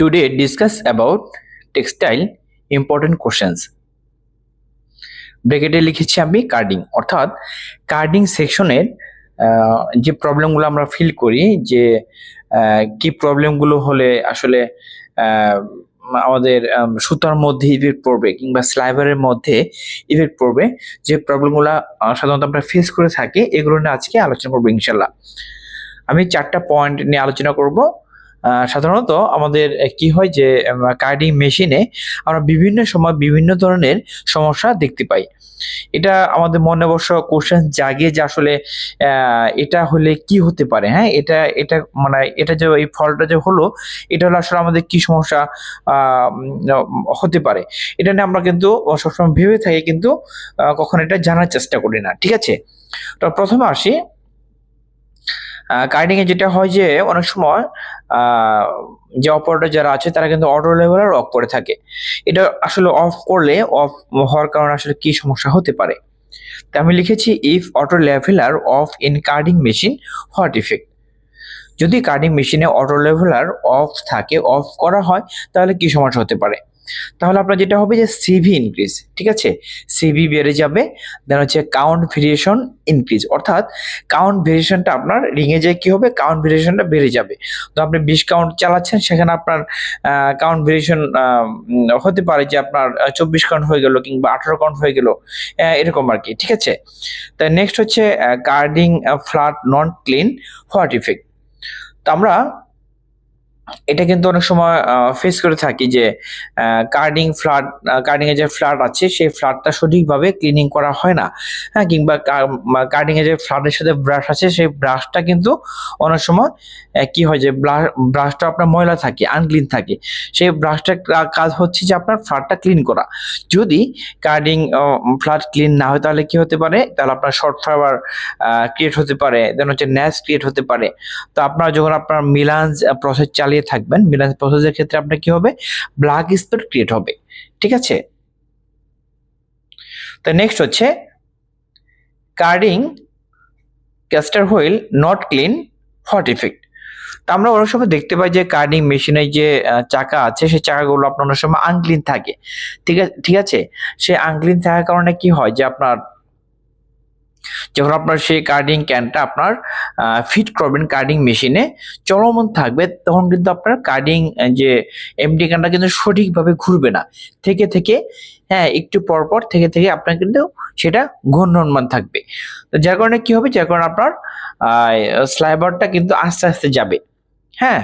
Today discuss about textile important questions. ব্র্যাকেটে লিখেছি আমি কার্ডিং, অর্থাৎ কার্ডিং সেকশনের যে প্রবলেমগুলো আমরা ফিল করি, যে কি প্রবলেমগুলো হলে আসলে আমাদের সুতার মধ্যে ইফেক্ট পড়বে কিংবা স্লাইবারের মধ্যে ইফেক্ট পড়বে, যে প্রবলেমগুলো সাধারণত আমরা ফেস করে থাকি, এগুলো নিয়ে আজকে আলোচনা করবো ইনশাল্লাহ। আমি 4টা পয়েন্ট নিয়ে আলোচনা করব। সাধারণত আমাদের কি হয় যে কার্ডিং মেশিনে আমরা বিভিন্ন সময় বিভিন্ন ধরনের সমস্যা দেখতে পাই। এটা আমাদের মনে অবশ্য কোশ্চেন জাগে যে আসলে এটা হলে কি হতে পারে। হ্যাঁ, এটা মানে এটা যে এই ফলটা যে হলো, এটা হলো আসলে আমাদের কি সমস্যা হতে পারে, এটা নিয়ে আমরা কিন্তু সবসময় ভেবে থাকি, কিন্তু কখনো এটা জানার চেষ্টা করি না। ঠিক আছে, তো প্রথমে আসি। কার্ডিং এ যেটা হয় যে অনেক সময় যে অপারেটর যারা আছে তারা কিন্তু অটো লেভেলার অফ করে থাকে। এটা আসলে অফ করলে অফ হওয়ার কারণে আসলে কি সমস্যা হতে পারে, তা আমি লিখেছি if auto leveller of in carding machine what effect. যদি কার্ডিং মেশিনে অটো লেভেলার অফ থাকে, অফ করা হয়, তাহলে কি সমস্যা হতে পারে। তাহলে আপনার যেটা হবে যে সিভি ইনক্রিজ, ঠিক আছে, সিভি বেড়ে যাবে। দেন হচ্ছে কাউন্ট ভেরিয়েশন ইনক্রিজ, অর্থাৎ কাউন্ট ভেরিয়েশনটা আপনার রিঙে যায় কি হবে, কাউন্ট ভেরিয়েশনটা বেড়ে যাবে। তো আপনি 20 কাউন্ট চালাচ্ছেন, সেখানে আপনার কাউন্ট ভেরিয়েশন হতে পারে যে আপনার 24 কাউন্ট হয়ে গেল কিংবা 18 কাউন্ট হয়ে গেল, এরকম আর কি। ঠিক আছে, তাই নেক্সট হচ্ছে carding flat non clean what effect. তো আমরা এটা কিন্তু অনেক সময় ফেস করে থাকি যে কার্ডিং এর যে ফ্ল্যাট আছে সেই ফ্ল্যাটটা সঠিকভাবে ক্লিনিং করা হয় না। হ্যাঁ, কিংবা কার্ডিং এর যে ফ্ল্যাটের সাথে ব্রাশ আছে সেই ব্রাশটা কিন্তু অনেক সময় কি হয় যে ব্রাশটা আপনার ময়লা থাকে, আনক্লিন থাকে। সেই ব্রাশটার কাজ হচ্ছে যে আপনার ফ্ল্যাটটা ক্লিন করা। যদি কার্ডিং ফ্ল্যাট ক্লিন না হয় তাহলে কি হতে পারে, তাহলে আপনার শর্ট ফাইবার ক্রিয়েট হতে পারে, দেন হচ্ছে ন্যাস ক্রিয়েট হতে পারে। তো আপনার যখন আপনার মিলান্স প্রসেস চালিয়ে থাকবেন, মিলান্স প্রসেসের ক্ষেত্রে আপনার কি হবে, ব্ল্যাক স্পট ক্রিয়েট হবে। ঠিক আছে, তো নেক্সট হচ্ছে carding castor wheel not clean what effect. তো আমরা অনেক সময় দেখতে পাই যে কার্ডিং মেশিনের যে চাকা আছে সেই চাকাগুলো আপনার অনেক সময় আনক্লিন থাকে। ঠিক আছে, সেই আনক্লিন থাকার কারণে কি হয় যে আপনার যখন আপনার সেই কার্ডিং ক্যানটা আপনার ফিট করবেন কার্ডিং মেশিনে, চলমান থাকবে, তখন কিন্তু আপনার কার্ডিং যে এমডি ক্যানটা কিন্তু সঠিকভাবে ঘুরবে না, থেকে হ্যাঁ একটু পর থেকে আপনার কিন্তু সেটা ঘূর্ণমান থাকবে। তো যার কারণে কি হবে, যার কারণে আপনার স্লাইবারটা কিন্তু আস্তে আস্তে যাবে। হ্যাঁ,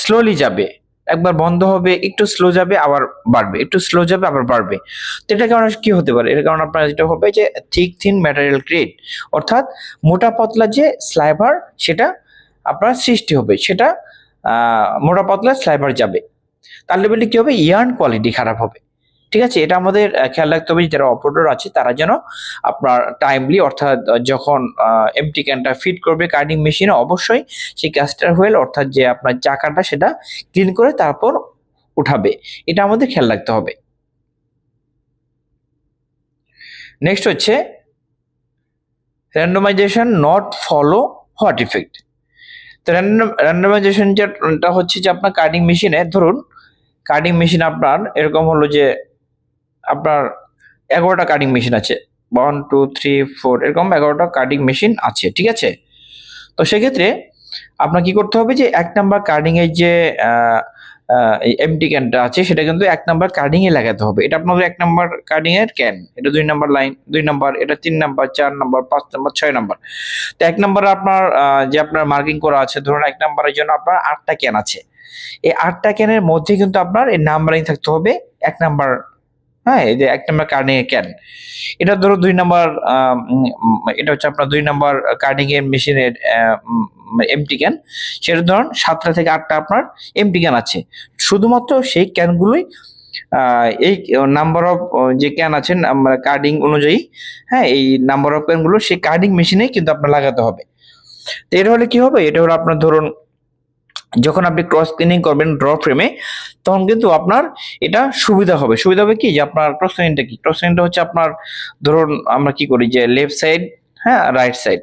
স্লোলি যাবে, একবার বন্ধ হবে, একটু স্লো যাবে আবার বাড়বে, একটু স্লো যাবে আবার বাড়বে। তো এটার কারণে কি হতে পারে, এর কারণে আপনার যেটা হবে যে থিন ম্যাটেরিয়াল ক্রিয়েট, অর্থাৎ মোটা পাতলা যে স্লাইবার সেটা আপনার সৃষ্টি হবে, সেটা মোটা পাতলা স্লাইবার যাবে। তার লেভেলে কি হবে, ইয়ার্ন কোয়ালিটি খারাপ হবে। ঠিক আছে, এটা আমাদের খেয়াল রাখতে হবে যারা অপারেটর আছে তারা যেন আপনার টাইমলি, অর্থাৎ যখন এমটি ক্যানটা ফিট করবে কার্ডিং মেশিনে, অবশ্যই সেই ক্যাস্টার হুইল অর্থাৎ যে আপনার চাকাটা সেটা ক্লিন করে তারপর উঠাবে, এটা আমাদের খেয়াল রাখতে হবে। নেক্সট হচ্ছে randomisation not follow what effect. তো র্যান্ডমাইজেশনটা হচ্ছে যে আপনার কার্ডিং মেশিনে, ধরুন কার্ডিং মেশিন আপনার এরকম হলো যে আপনার 11টা কাটিং মেশিন আছে, 1 2 3 4 এরকম 11টা কাটিং মেশিন আছে। ঠিক আছে, তো সেক্ষেত্রে আপনার কি করতে হবে যে 1 নাম্বার কাটিং এর যে এমটি ক্যানটা আছে সেটা কিন্তু 1 নাম্বার কাটিং এ লাগাতে হবে। এটা আপনাদের 1 নাম্বার কাটিং এর ক্যান, এটা 2 নাম্বার লাইন, 2 নাম্বার, এটা 3 নাম্বার, 4 নাম্বার, 5 নাম্বার, 6 নাম্বার। তো 1 নাম্বারে আপনার যে আপনার মার্কিং করা আছে, ধরুন 1 নাম্বারের জন্য আপনার 8টা ক্যান আছে। এই 8টা ক্যানের মধ্যে কিন্তু আপনার এই নাম্বারিং থাকতে হবে 1 নাম্বার। হ্যাঁ, এই যে 1 নাম্বার কার্ডিং এর ক্যান, এটা ধরো 2 নাম্বার, এটা হচ্ছে আপনার 2 নাম্বার কার্ডিং এর মেশিনের এমটি ক্যান, সেটা ধরুন 7টা থেকে 8টা আপনার এমটি ক্যান আছে। শুধুমাত্র সেই ক্যানগুলোই এই নাম্বার অফ যে ক্যান আছেন কার্ডিং অনুযায়ী, হ্যাঁ এই নাম্বার অফ ক্যানগুলো সেই কার্ডিং মেশিনে কিন্তু আপনার লাগাতে হবে। তো এটা হলে কি হবে, এটা হলো আপনার ধরুন যখন আপনি ক্রস ক্লিনিং করবেন ড্র ফ্রেমে, তখন কিন্তু আপনার এটা সুবিধা হবে কি যে আপনার ক্রস ক্লিনিংটা কি, ক্রস ক্লিনিংটা হচ্ছে আপনার ধরুন আমরা কি করি যে লেফট সাইড, হ্যাঁ রাইট সাইড,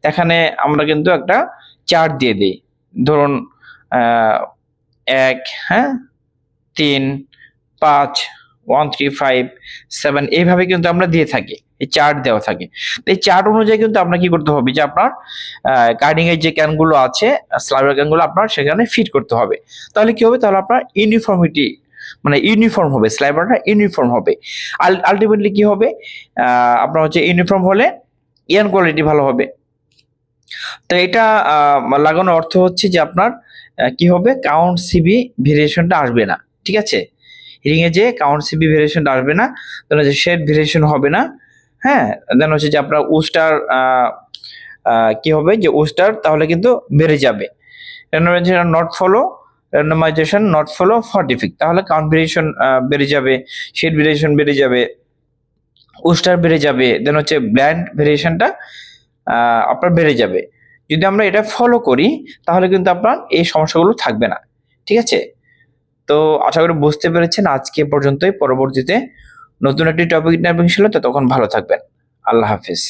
এখানে আমরা কিন্তু একটা চার্ট দিয়ে দিই। ধরুন 1, হ্যাঁ, 3, 5, 1, 3, 5, 7 এইভাবে কিন্তু আমরা দিয়ে থাকি, এই চার্ট দেওয়া থাকে। তো এই চার্ট অনুযায়ী কিন্তু আপনার কি করতে হবে যে আপনার গাইডিং এর যে ক্যানগুলো আছে, স্লাইডার ক্যানগুলো আপনার সেখানে ফিট করতে হবে। তাহলে কি হবে, তাহলে আপনার ইউনিফর্মিটি মানে ইউনিফর্ম হবে, স্লাইডারটা ইউনিফর্ম হবে। আলটিমেটলি কি হবে, আপনার হচ্ছে ইউনিফর্ম হলে ইয়ান কোয়ালিটি ভালো হবে। তো এটা লাগানোর অর্থ হচ্ছে যে আপনার কি হবে, কাউন্ট সিবি ভেরিয়েশনটা আসবে না, ঠিক আছে। হিরিং এ যে কাউন্ট সিবি ভেরিয়েশনটা আসবে না, দেন হচ্ছে শেড ভেরিয়েশন হবে না, হ্যাঁ। দেন হচ্ছে যে আপনার উস্টার কি হবে যে উস্টার তাহলে কিন্তু বেড়ে যাবে। Randomisation not follow for defect, তাহলে কাউন্ট ভেরিয়েশন বেড়ে যাবে, শেড ভেরিয়েশন বেড়ে যাবে, উস্টার বেড়ে যাবে, দেন হচ্ছে ব্ল্যান্ড ভেরিয়েশনটা আপনার বেড়ে যাবে। যদি আমরা এটা ফলো করি তাহলে কিন্তু আপনার এই সমস্যাগুলো থাকবে না, ঠিক আছে। তো আশা করি বুঝতে পেরেছেন। আজকে পর্যন্তই, পরবর্তীতে নতুন একটি টপিক নিয়ে আসবো ইনশাআল্লাহ। তখন ভালো থাকবেন। আল্লাহ হাফিজ।